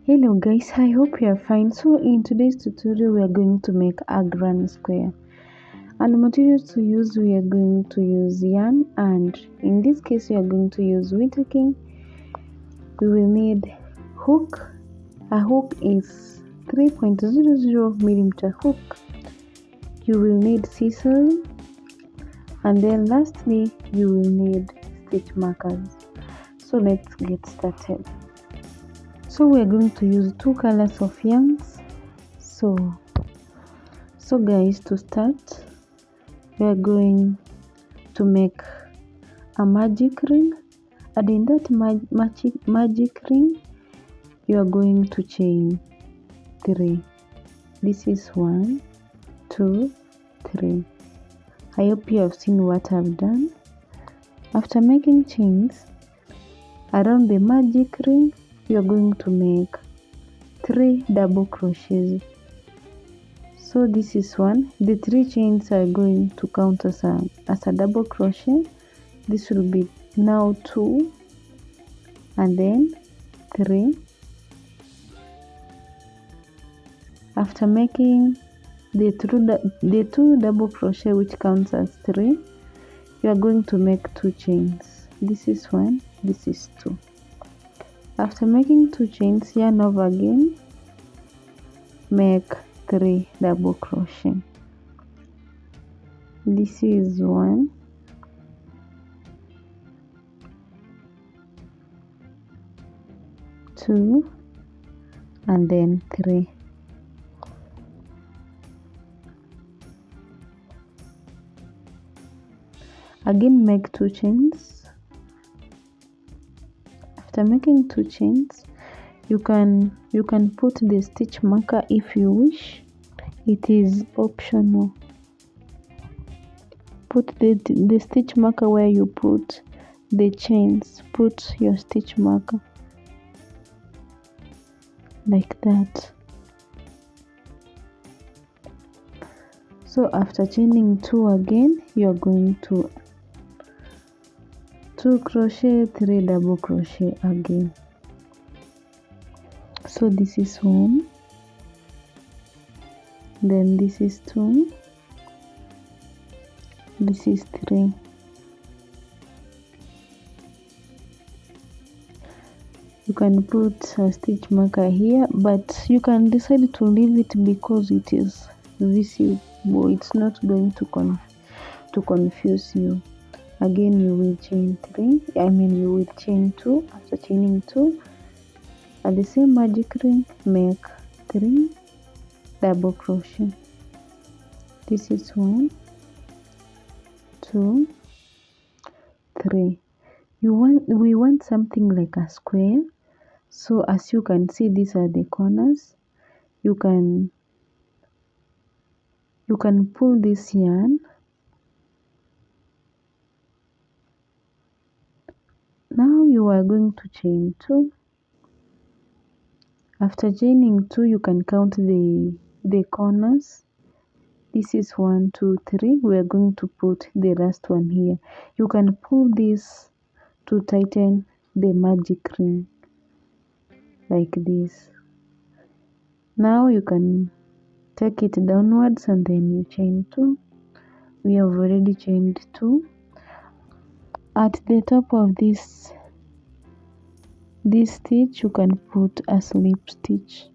Hello guys, I hope you are fine. So in today's tutorial we are going to make a grand square, and materials to use, we are going to use yarn, and in this case we are going to use winterking. We will need hook. A hook is 3.00 millimeter hook. You will need scissors, and then lastly you will need stitch markers. So let's get started. So we are going to use two colors of yarns. So guys, to start we are going to make a magic ring, and in that magic ring you are going to chain 3. This is 1, 2, 3. I hope you have seen what I've done. After making chains around the magic ring, you are going to make 3 double crochets. So this is 1. The 3 chains are going to count as a double crochet. This will be now 2 and then 3. After making the 2 double crochet, which counts as 3, you are going to make 2 chains. This is 1, this is 2. After making 2 chains, yarn over again, make 3 double crochet. This is 1, 2, and then 3. Again make 2 chains. After making 2 chains, you can put the stitch marker if you wish. It is optional. Put the stitch marker where you put the chains. Put your stitch marker like that. So after chaining 2 again, you are going to 2 crochet, 3 double crochet again. So this is 1, then this is 2, this is 3. You can put a stitch marker here, but you can decide to leave it because it is visible. It's not going to confuse you. Again you will chain 3, you will chain 2. After chaining 2, at the same magic ring, make 3 double crochet. This is 1, 2, 3. We want something like a square. So as you can see, these are the corners. You can pull this yarn. Now you are going to chain 2. After chaining 2, you can count the corners. This is 1, 2, 3. We are going to put the last one here. You can pull this to tighten the magic ring like this. Now you can take it downwards and then you chain 2. We have already chained 2. At the top of this stitch, you can put a slip stitch.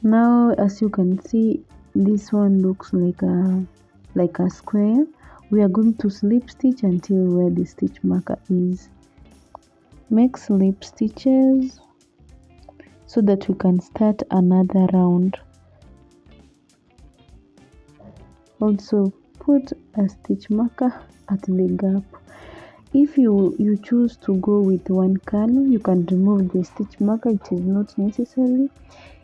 Now as you can see, this one looks like a square. We are going to slip stitch until where the stitch marker is. Make slip stitches so that we can start another round. Also put a stitch marker at the gap. If you choose to go with one color, you can remove the stitch marker. It is not necessary.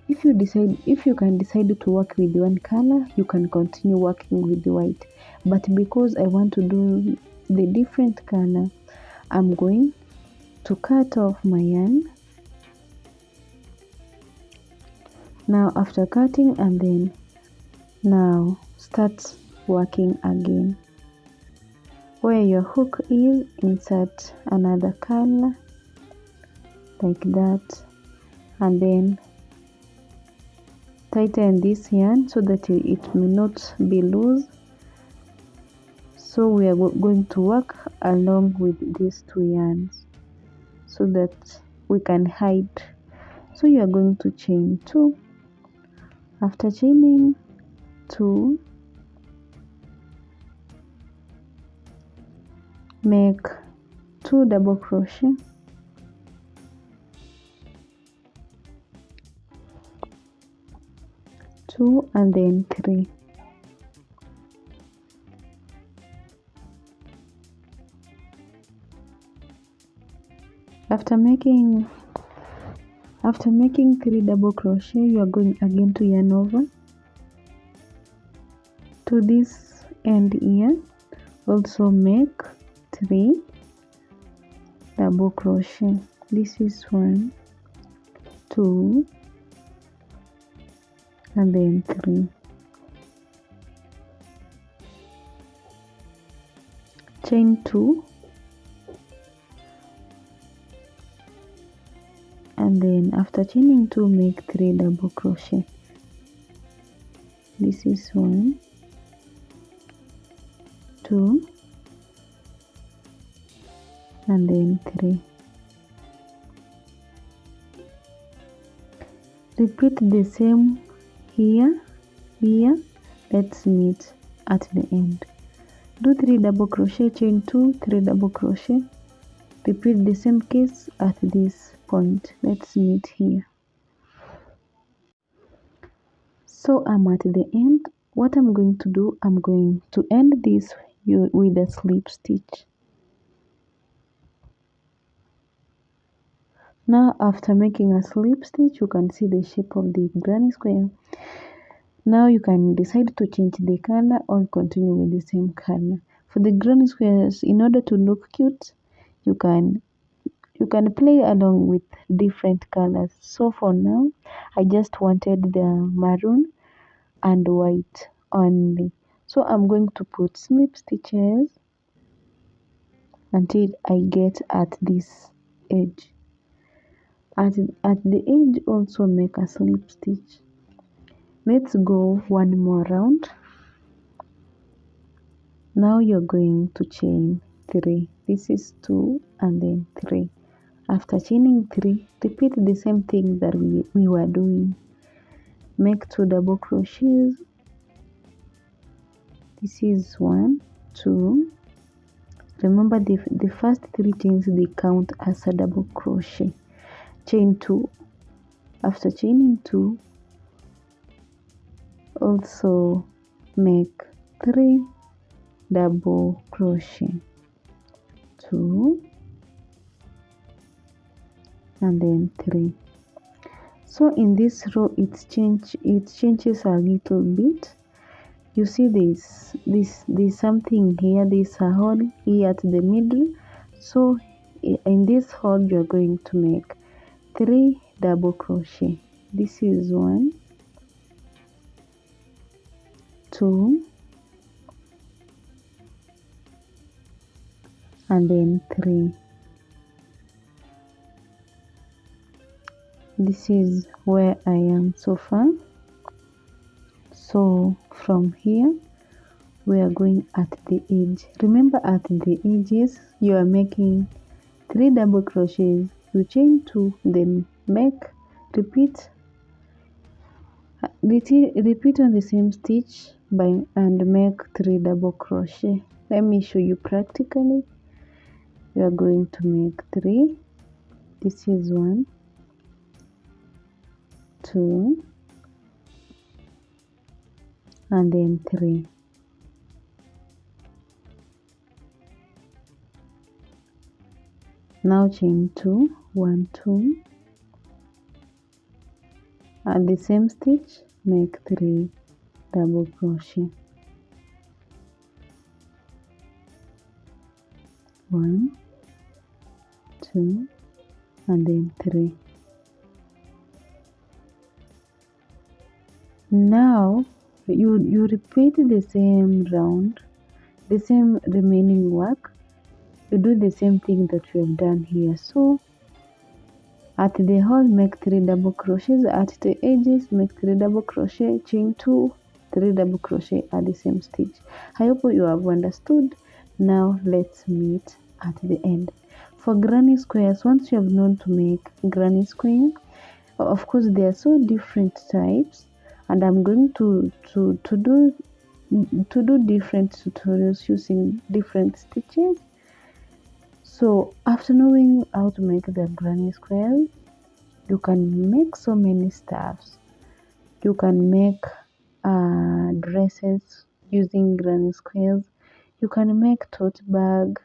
If you can decide to work with one color, you can continue working with the white. But because I want to do the different color, I'm going to cut off my yarn. Now after cutting, and then now start working again. Where your hook is, insert another color like that, and then tighten this yarn so that it may not be loose. So we are going to work along with these two yarns so that we can hide. So you are going to chain 2. After chaining 2, make 2 double crochet, and then 3. After making 3 double crochet, you are going again to yarn over to this end here. Also make 3 double crochet. This is 1, 2, and then 3. Chain 2, and then after chaining 2, make 3 double crochet. This is 1, 2, and then 3. Repeat the same here. Let's meet at the end. Do 3 double crochet, chain 2, 3 double crochet. Repeat the same case at this point. Let's meet here. So I'm at the end. What I'm going to do, I'm going to end this with a slip stitch. Now after making a slip stitch, you can see the shape of the granny square. Now you can decide to change the color or continue with the same color. For the granny squares, in order to look cute, you can play along with different colors. So for now, I just wanted the maroon and white only. So I'm going to put slip stitches until I get at this edge. At the edge, also make a slip stitch. Let's go one more round. Now you're going to chain 3. This is 2 and then 3. After chaining 3, repeat the same thing that we were doing. Make 2 double crochets. This is 1, 2. Remember the first 3 chains, they count as a double crochet. Chain 2. After chaining 2, also make 3 double crochet, 2, and then 3. So in this row it changes a little bit. You see there's something here, there's a hole here at the middle. So in this hole you're going to make 3 double crochet. This is 1, 2, and then 3. This is where I am so far. So from here we are going at the edge. Remember, at the edges you are making 3 double crochets. You chain 2, then repeat on the same stitch and make 3 double crochet. Let me show you practically. You are going to make 3. This is 1, 2, and then 3. Now chain 2, 1, 2. At the same stitch, make 3 double crochet. 1, 2, and then 3. Now you repeat the same round. the same remaining work. You do the same thing that we have done here. So at the hole, make 3 double crochets. At the edges, make 3 double crochet, chain 2, 3 double crochet at the same stitch. I hope you have understood. Now let's meet at the end. For granny squares, once you have known to make granny square, of course there are so different types, and I'm going to do different tutorials using different stitches. So after knowing how to make the granny square, you can make so many stuffs. You can make dresses using granny squares. You can make tote bag,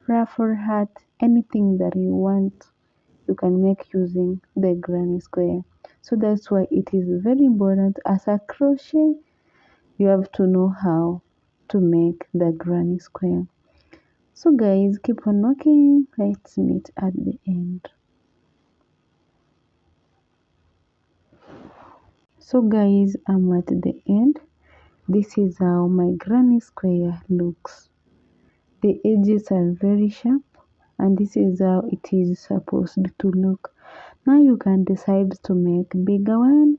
ruffle hat, anything that you want. You can make using the granny square. So that's why it is very important as a crochet. You have to know how to make the granny square. So guys, keep on working. Let's meet at the end. So guys, I'm at the end. This is how my granny square looks. The edges are very sharp, and this is how it is supposed to look. Now you can decide to make bigger one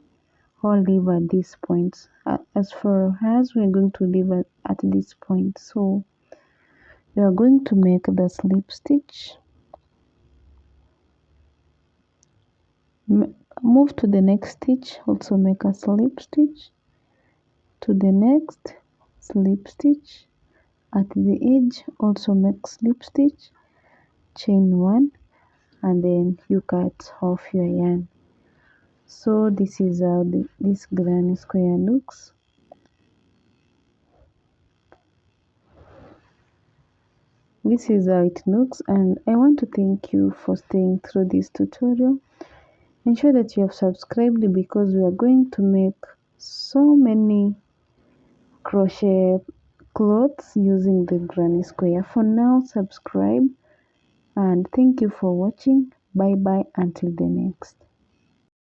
or leave at this point. As for us, we're going to leave at this point. So we are going to make the slip stitch. Move to the next stitch, also make a slip stitch. To the next slip stitch. At the edge, also make slip stitch, chain 1, and then you cut off your yarn. So this is how this granny square looks. This is how it looks, and I want to thank you for staying through this tutorial. Ensure that you have subscribed because we are going to make so many crochet clothes using the granny square. For now, subscribe, and thank you for watching. Bye bye until the next.